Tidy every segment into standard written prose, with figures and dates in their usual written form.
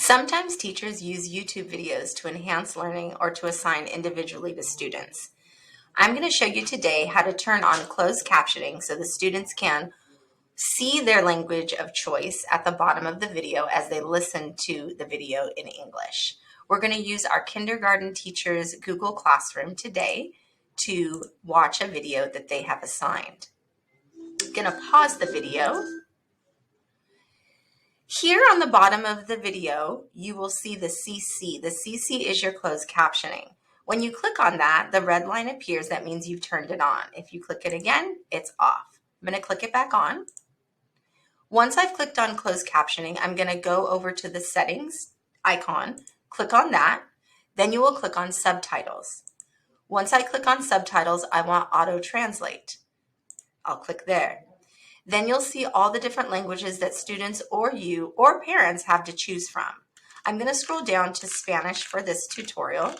Sometimes teachers use YouTube videos to enhance learning or to assign individually to students. I'm going to show you today how to turn on closed captioning so the students can see their language of choice at the bottom of the video as they listen to the video in English. We're going to use our kindergarten teacher's Google Classroom today to watch a video that they have assigned. I'm going to pause the video. Here on the bottom of the video, you will see the CC. The CC is your closed captioning. When you click on that, the red line appears. That means you've turned it on. If you click it again, it's off. I'm going to click it back on. Once I've clicked on closed captioning, I'm going to go over to the settings icon, click on that. Then you will click on subtitles. Once I click on subtitles, I want auto translate. I'll click there. Then you'll see all the different languages that students or you or parents have to choose from. I'm going to scroll down to Spanish for this tutorial.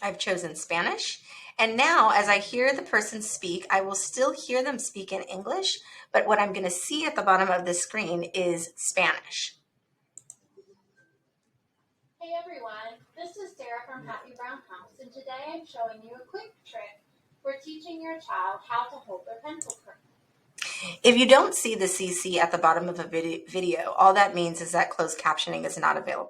I've chosen Spanish. And now as I hear the person speak, I will still hear them speak in English, but what I'm going to see at the bottom of the screen is Spanish. Hey everyone, this is Sarah from Happy Brown House, and today I'm showing you a quick trick for teaching your child how to hold their pencil correctly. If you don't see the CC at the bottom of a video, all that means is that closed captioning is not available.